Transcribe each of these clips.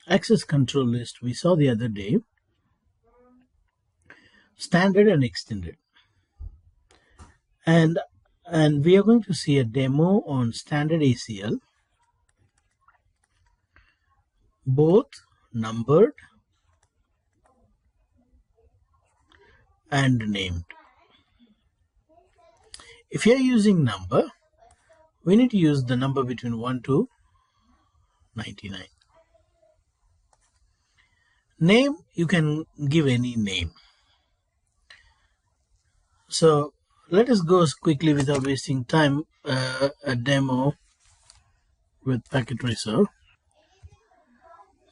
access control list we saw the other day, standard and extended. And we are going to see a demo on standard ACL, both numbered and named. If you are using number, we need to use the number between 1 to 99. Name, you can give any name. So let us go quickly without wasting time, a demo with packet tracer.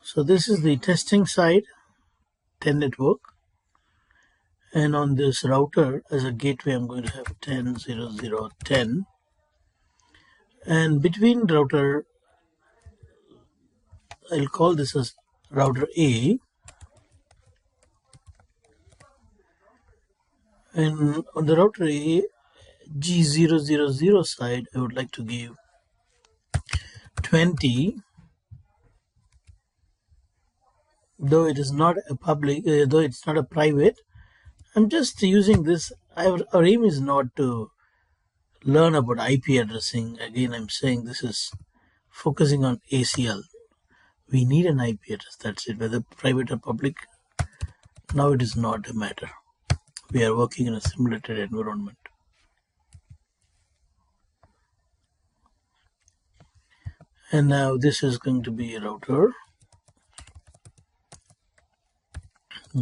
So this is the testing side, 10 network. And on this router as a gateway, I'm going to have 10.0.0.10. And between router, I'll call this as router A. And on the router A, G000 side, I would like to give 20. Though it is not a public, though it's not a private, I'm just using this. Our aim is not to learn about IP addressing. Again, I'm saying this is focusing on ACL. We need an IP address, that's it. Whether private or public, now it is not a matter. We are working in a simulated environment. And now this is going to be a router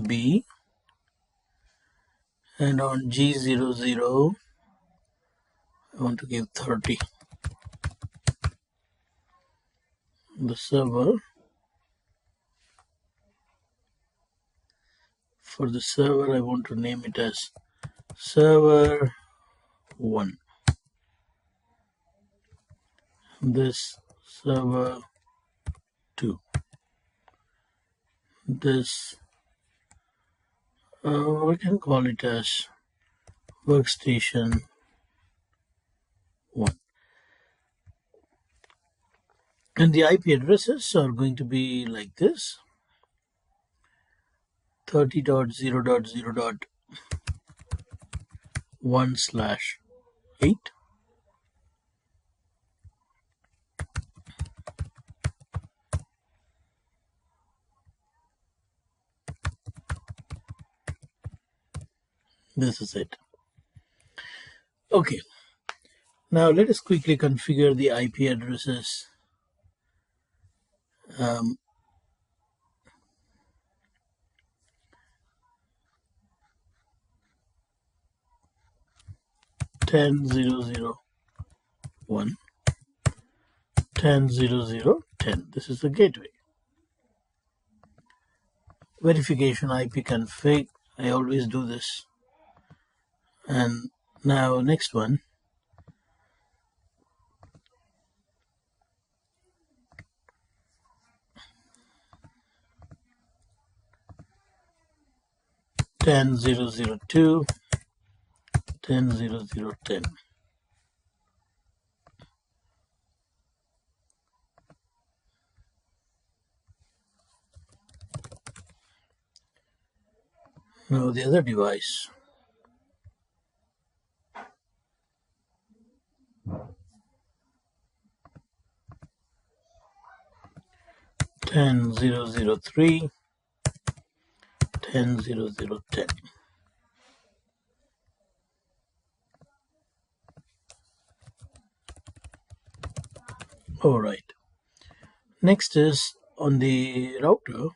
B. And on G00, I want to give 30. The server, for the server, I want to name it as server 1. This server 2. This, we can call it as workstation 1. And the IP addresses are going to be like this: 30.0.0.1/8. This is it. Okay. Now let us quickly configure the IP addresses. 10.0.0.1, 10.0.0.10. This is the gateway. Verification IP config. I always do this. And now next one. Ten 002, 10.0.0.10. Now the other device. Ten 003, 10.0.0.10. All right. Next is on the router.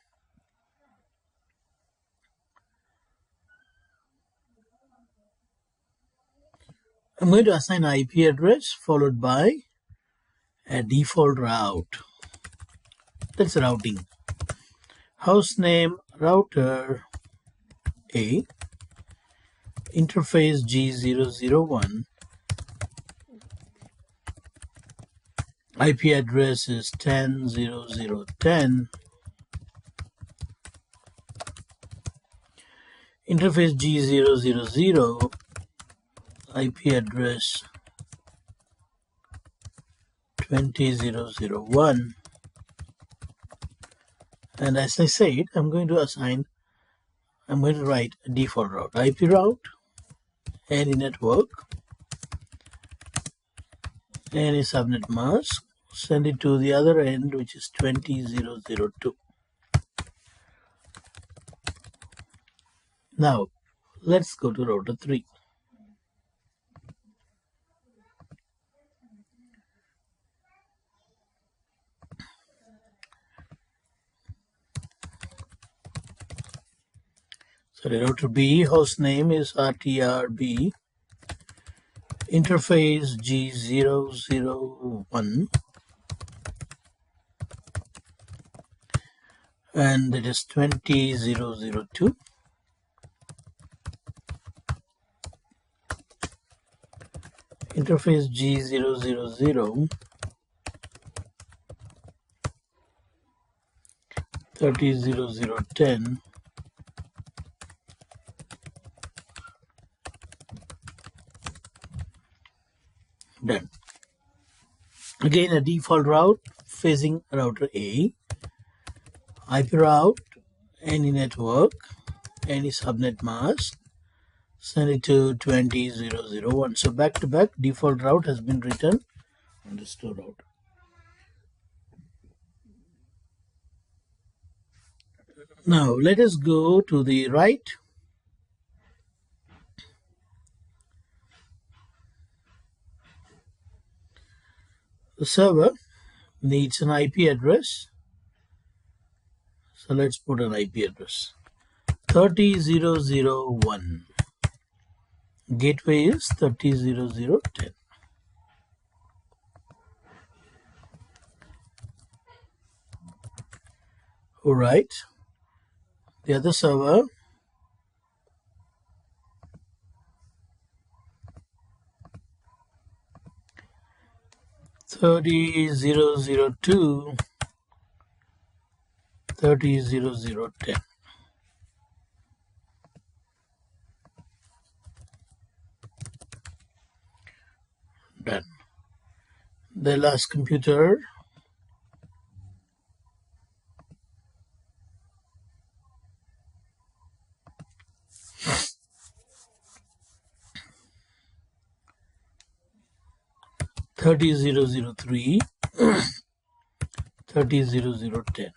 I'm going to assign an IP address followed by a default route. That's routing. Host name router A, interface G001, IP address is 10.0.0.10, interface G000, IP address 20.0.0.1, And as I said, I'm going to write a default route, IP route, any network, any subnet mask, send it to the other end, which is 20.0.0.2. Now, let's go to router 3. Sorry, router B, host name is RTRB, interface G001, and it is 20.0.0.2. Interface G000, 30.0.0.10, done. Again, a default route facing router A, IP route, any network, any subnet mask, send it to 20.0.0.1. So back to back, default route has been written on the store route. Now let us go to the right. The server needs an IP address. So let's put an IP address. 30.0.0.1. Gateway is 30.0.0.10. All right. The other server, 30.0.0.2, 30.0.0.10. Done. The last computer, (30.0.0.3), 30.0.0.10.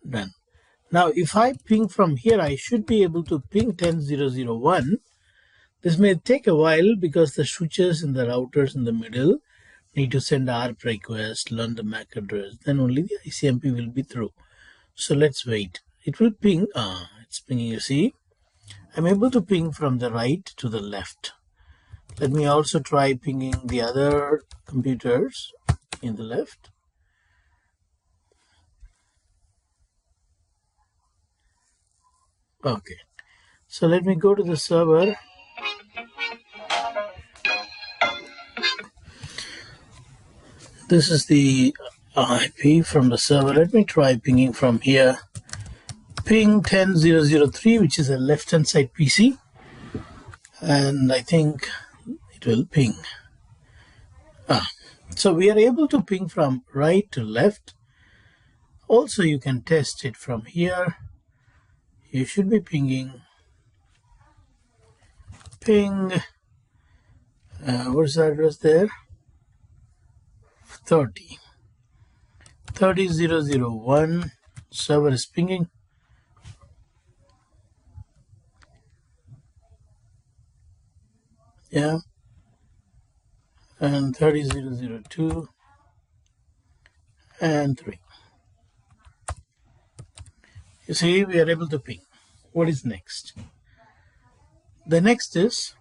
Done. Now, if I ping from here, I should be able to ping 10.0.0.1. This may take a while because the switches and the routers in the middle need to send ARP request, learn the MAC address, then only the ICMP will be through. So let's wait. It will ping. It's pinging, you see. I'm able to ping from the right to the left. Let me also try pinging the other computers in the left. Okay. So let me go to the server. This is the IP from the server. Let me try pinging from here. Ping 10.0.0.3, which is a left-hand side PC. And I think it will ping. So we are able to ping from right to left. Also, you can test it from here. You should be pinging. Ping. What's the address there? 30. 30.0.0.1. Server is pinging. Yeah. And 30.0.0.2 and 3. You see, we are able to ping. What is next? The next is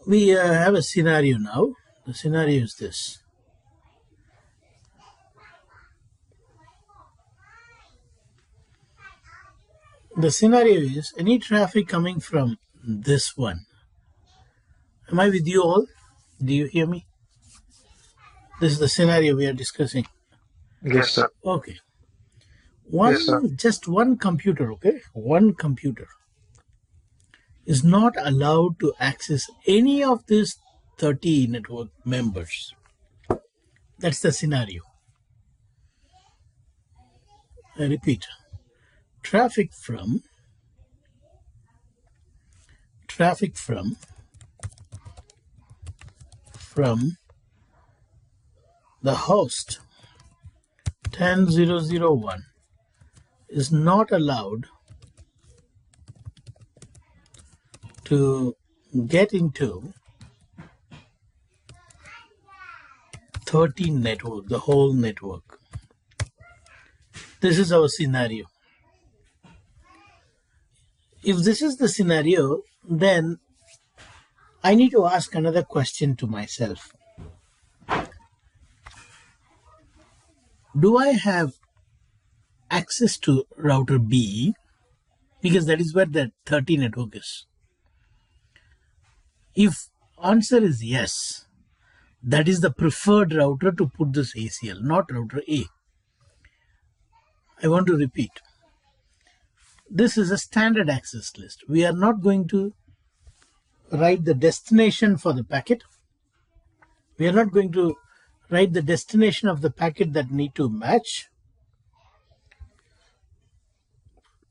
we have a scenario now. The scenario is this. The scenario is any traffic coming from this one. Am I with you all? Do you hear me? This is the scenario we are discussing. Yes, sir. Okay. Yes, sir. Just one computer, okay? One computer is not allowed to access any of these 30 network members. That's the scenario. I repeat, traffic from from the host 10001 is not allowed to get into 13 network, the whole network. This is our scenario. If this is the scenario, then I need to ask another question to myself. Do I have access to router B? Because that is where the 30 network is. If answer is yes, that is the preferred router to put this ACL, not router A. I want to repeat. This is a standard access list. We are not going to write the destination for the packet. We are not going to write the destination of the packet that need to match.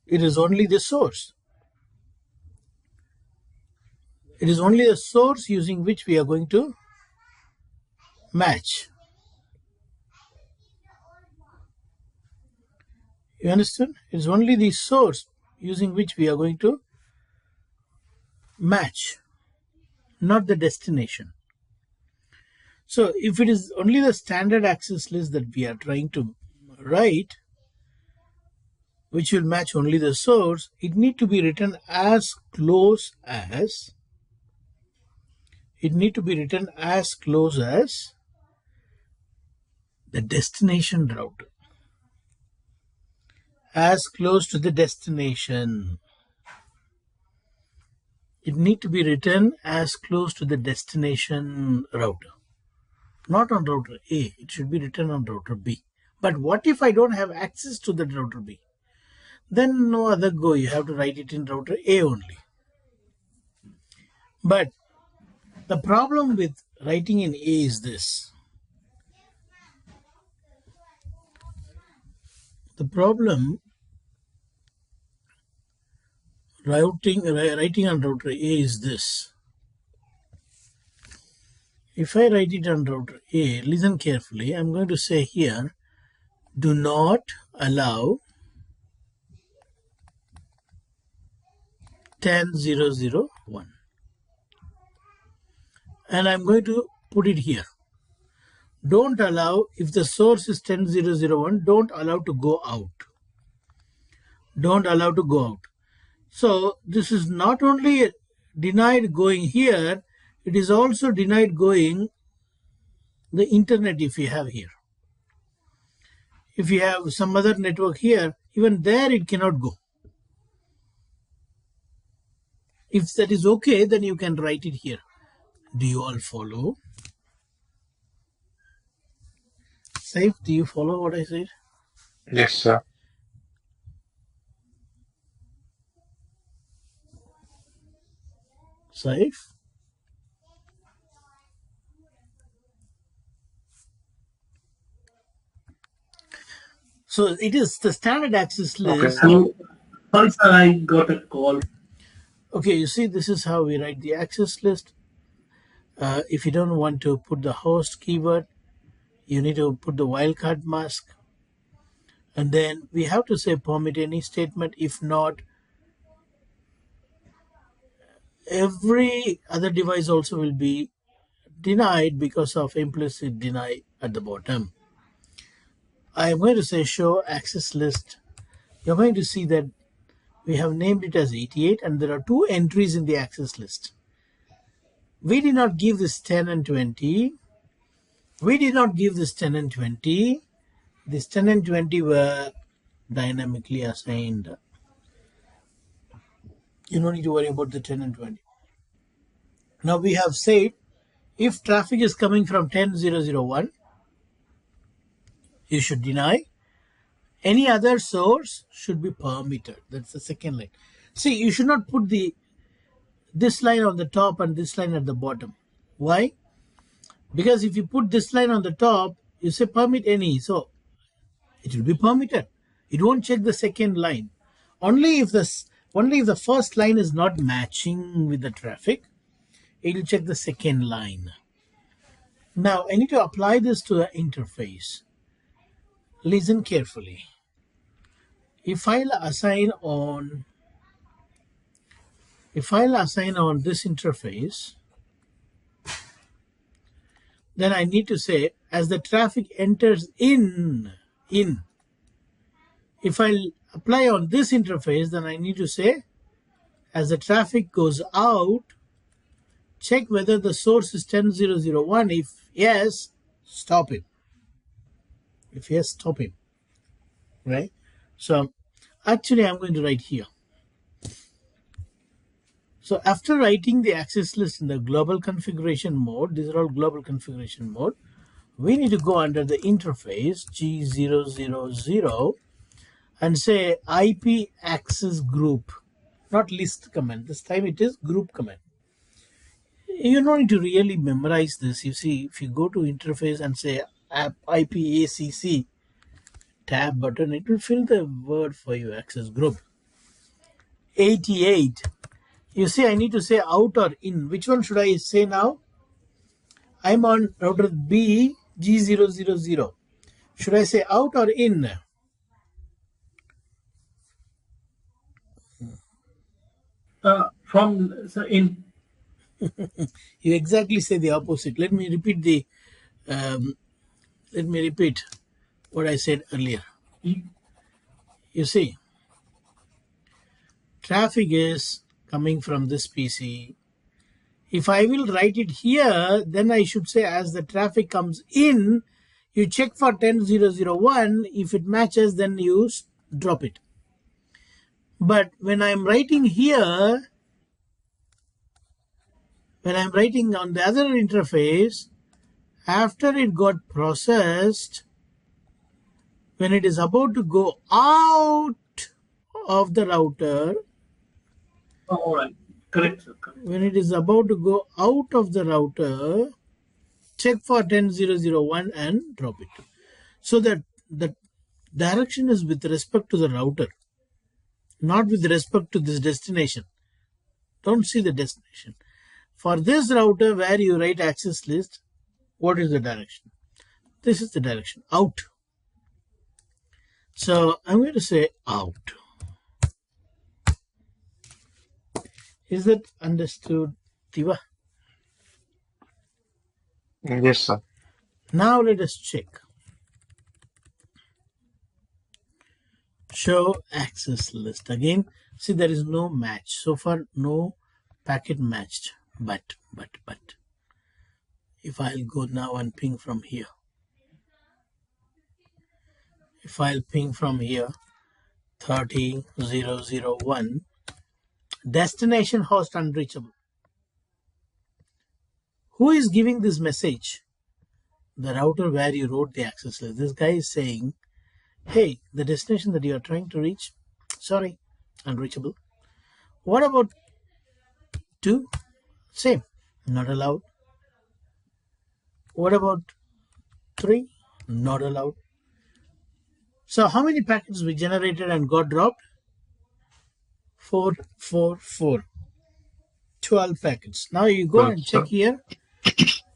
It is only the source. It is only the source using which we are going to match. You understand? It is only the source using which we are going to match, not the destination. So if it is only the standard access list that we are trying to write, which will match only the source, it need to be written as close as the destination router. As close to the destination. It need to be written as close to the destination router. Not on router A, it should be written on router B. But what if I don't have access to the router B? Then no other go, you have to write it in router A only. But the problem with writing in A is this. The problem writing on router A is this. If I write it on router A, listen carefully, I'm going to say here, do not allow 10001. And I'm going to put it here. Don't allow, if the source is 10001, don't allow to go out. Don't allow to go out. So this is not only denied going here, it is also denied going the internet if you have here. If you have some other network here, even there it cannot go. If that is okay, then you can write it here. Do you all follow? Safe, do you follow what I said? Yes, sir. Safe? So it is the standard access list. Okay. Sorry, sir, I got a call. Okay, you see, this is how we write the access list. If you don't want to put the host keyword, you need to put the wildcard mask. And then we have to say permit any statement. If not, every other device also will be denied because of implicit deny at the bottom. I am going to say show access list. You're going to see that we have named it as 88 and there are two entries in the access list. We did not give this 10 and 20. We did not give this 10 and 20. This 10 and 20 were dynamically assigned. You don't need to worry about the 10 and 20. Now we have said if traffic is coming from 10001, you should deny. Any other source should be permitted. That's the second line. See, you should not put the this line on the top and this line at the bottom. Why? Because if you put this line on the top, you say permit any, so it will be permitted. It won't check the second line. Only if the first line is not matching with the traffic, it will check the second line. Now I need to apply this to the interface. Listen carefully. If I'll assign on this interface, then I need to say as the traffic enters in. If I apply on this interface, then I need to say as the traffic goes out, check whether the source is 10001. If yes, stop it. If yes, stop it. Right? So actually I'm going to write here. So after writing the access list in the global configuration mode, these are all global configuration mode, we need to go under the interface G000 and say IP access group, not list command. This time it is group command. You don't need to really memorize this. You see, if you go to interface and say app IPACC tab button, it will fill the word for you, access group. 88. You see, I need to say out or in. Which one should I say now? I'm on router B G000. Should I say out or in? In. You exactly say the opposite. Let me repeat what I said earlier. You see, traffic is coming from this PC. If I will write it here, then I should say as the traffic comes in, you check for 10001. If it matches, then you drop it. But when I'm writing here, when I'm writing on the other interface, after it got processed, when it is about to go out of the router, All right. Correct, sir. Correct. when it is about to go out of the router, check for 10001 and drop it. So that the direction is with respect to the router, not with respect to this destination. Don't see the destination. For this router where you write access list, what is the direction? This is the direction, out. So I'm going to say out. Is that understood, Tiva? Yes, sir. Now let us check. Show access list. Again, see there is no match. So far, no packet matched. But. If I'll go now and ping from here. If I'll ping from here, 30001, destination host unreachable. Who is giving this message? The router where you wrote the access list. This guy is saying, hey, the destination that you are trying to reach, sorry, unreachable. What about 2? Same, not allowed. What about 3? Not allowed. So how many packets we generated and got dropped? 4, 4, 4. 12 packets. Now you go and check here.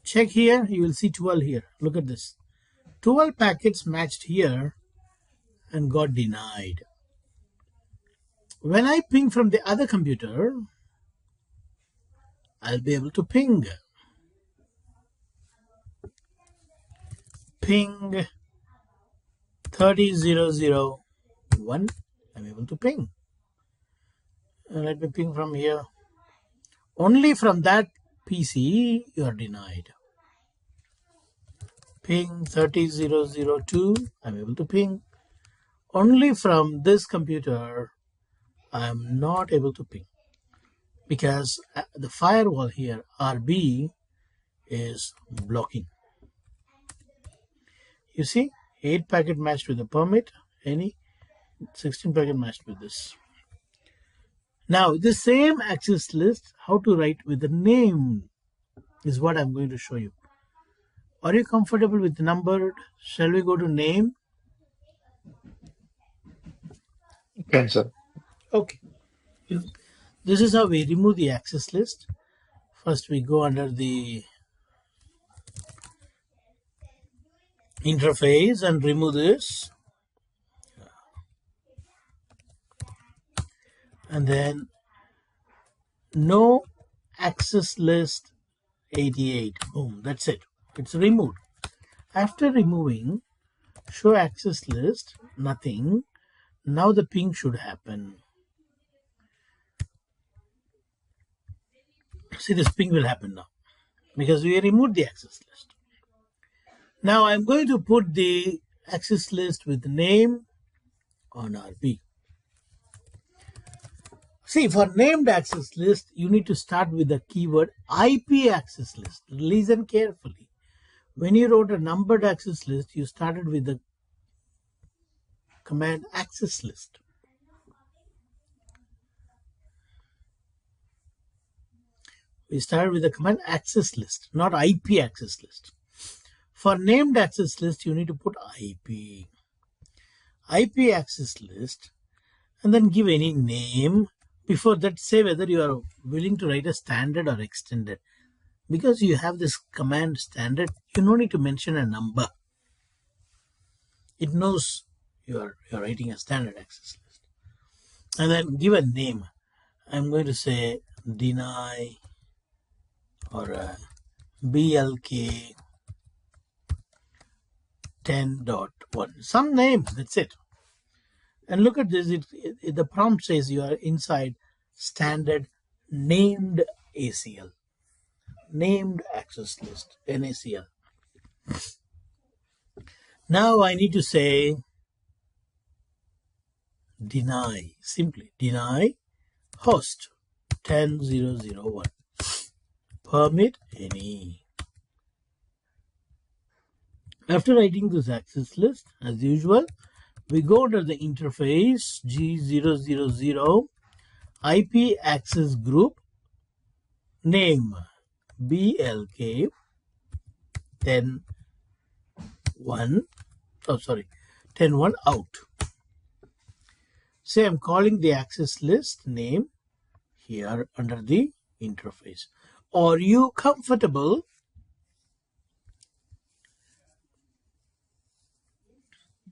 Check here, you will see 12 here. Look at this. 12 packets matched here and got denied. When I ping from the other computer, I'll be able to ping. Ping 30001. I'm able to ping. Let me ping from here. Only from that PC you are denied. Ping 30002. I'm able to ping. Only from this computer I am not able to ping because the firewall here RB is blocking. You see, 8 packet matched with the permit, any 16 packet matched with this. Now, the same access list, how to write with the name is what I'm going to show you. Are you comfortable with numbered? Shall we go to name? Okay, sir. Okay. Yes. This is how we remove the access list. First, we go under the interface and remove this. And then no access list 88. Boom, that's it. It's removed. After removing show access list, nothing. Now the ping should happen. See, this ping will happen now because we removed the access list. Now I'm going to put the access list with the name on RP. See, for named access list, you need to start with the keyword IP access list. Listen carefully. When you wrote a numbered access list, you started with the command access list. We started with the command access list, not IP access list. For named access list, you need to put IP. IP access list, and then give any name. Before that, say whether you are willing to write a standard or extended. Because you have this command standard, you don't need to mention a number. It knows you're writing a standard access list. And then give a name. I'm going to say deny or BLK 10.1. Some name, that's it. And look at this, the prompt says you are inside standard named ACL, named access list, NACL. Now I need to say deny, simply deny host 10.0.0.1, permit any. After writing this access list, as usual, we go under the interface G000 IP access group name BLK 10.1, oh sorry, 10.1 out. Say I'm calling the access list name here under the interface. Are you comfortable?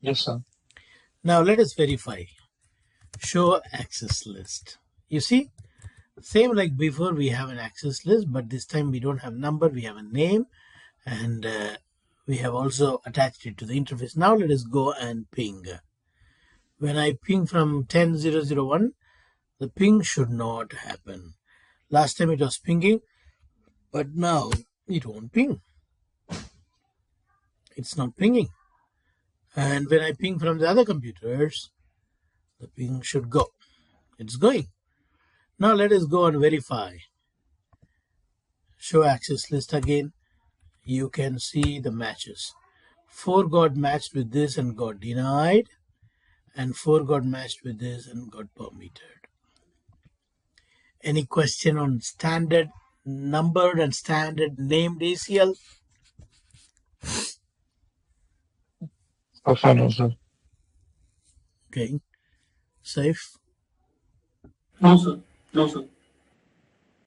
Yes, sir. Now let us verify. Show access list. You see, same like before, we have an access list, but this time we don't have number, we have a name, and we have also attached it to the interface. Now let us go and ping. When I ping from 10.0.0.1, the ping should not happen. Last time it was pinging, but now it won't ping. It's not pinging. And when I ping from the other computers, the ping should go. It's going. Now let us go and verify. Show access list again. You can see the matches. 4 got matched with this and got denied, and 4 got matched with this and got permitted. Any question on standard numbered and standard named ACL? Okay, no, sir. Okay, safe. No, sir. No, sir.